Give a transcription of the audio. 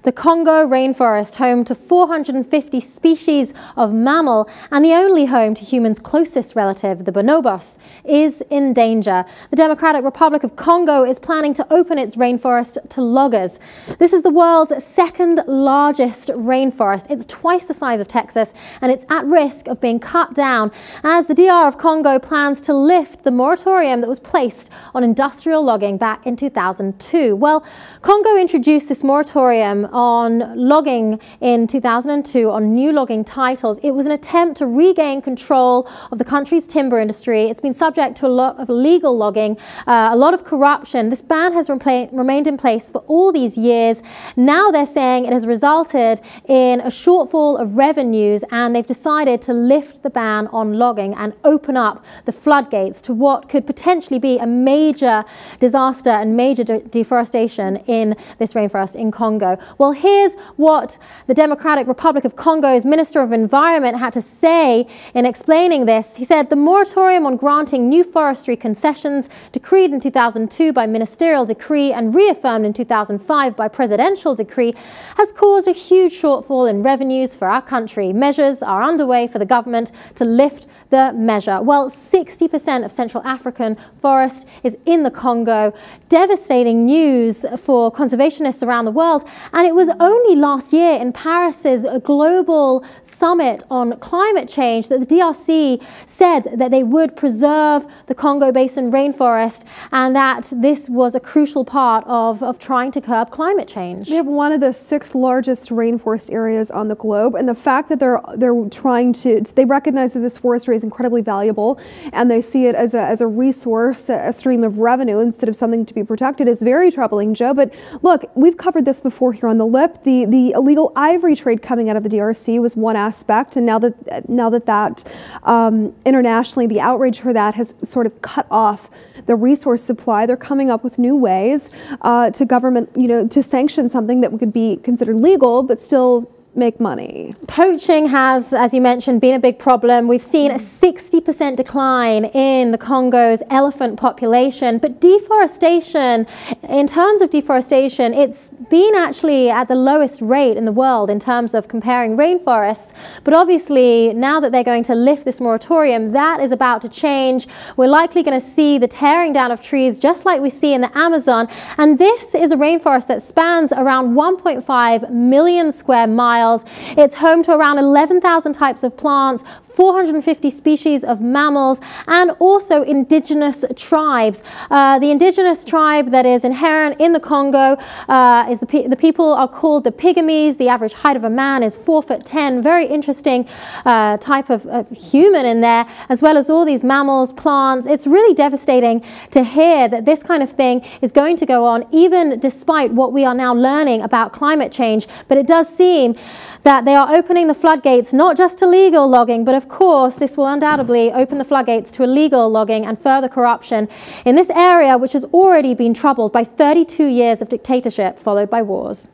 The Congo rainforest, home to 450 species of mammal and the only home to humans' closest relative, the bonobos, is in danger. The Democratic Republic of Congo is planning to open its rainforest to loggers. This is the world's second largest rainforest. It's twice the size of Texas, and it's at risk of being cut down as the DR of Congo plans to lift the moratorium that was placed on industrial logging back in 2002. Well, Congo introduced this moratorium on logging in 2002 on new logging titles. It was an attempt to regain control of the country's timber industry. It's been subject to a lot of illegal logging, a lot of corruption. This ban has remained in place for all these years. Now they're saying it has resulted in a shortfall of revenues, and they've decided to lift the ban on logging and open up the floodgates to what could potentially be a major disaster and major deforestation in this rainforest in Congo. Well, here's what the Democratic Republic of Congo's Minister of Environment had to say in explaining this. He said the moratorium on granting new forestry concessions, decreed in 2002 by ministerial decree and reaffirmed in 2005 by presidential decree, has caused a huge shortfall in revenues for our country. Measures are underway for the government to lift the measure. Well, 60% of Central African forest is in the Congo. Devastating news for conservationists around the world. And it was only last year in Paris's global summit on climate change that the DRC said that they would preserve the Congo Basin rainforest and that this was a crucial part of trying to curb climate change. They have one of the 6 largest rainforest areas on the globe, and the fact that they recognize that this forestry is incredibly valuable and they see it as a resource, a stream of revenue instead of something to be protected is very troubling, Joe. But look, we've covered this before here on The Lip. The illegal ivory trade coming out of the DRC was one aspect, and now that internationally the outrage for that has sort of cut off the resource supply, they're coming up with new ways to government, to sanction something that could be considered legal but still make money. Poaching has, as you mentioned, been a big problem. We've seen a 60% decline in the Congo's elephant population, but deforestation, in terms of deforestation, it's been actually at the lowest rate in the world in terms of comparing rainforests. But obviously, now that they're going to lift this moratorium, that is about to change. We're likely going to see the tearing down of trees just like we see in the Amazon. And this is a rainforest that spans around 1.5 million square miles. It's home to around 11,000 types of plants, 450 species of mammals, and also indigenous tribes. The indigenous tribe that is inherent in the Congo is the people are called the pygmies. The average height of a man is 4'10". Very interesting type of human in there, as well as all these mammals, plants. It's really devastating to hear that this kind of thing is going to go on, even despite what we are now learning about climate change. But it does seem that they are opening the floodgates not just to legal logging, but of course this will undoubtedly open the floodgates to illegal logging and further corruption in this area, which has already been troubled by 32 years of dictatorship followed by wars.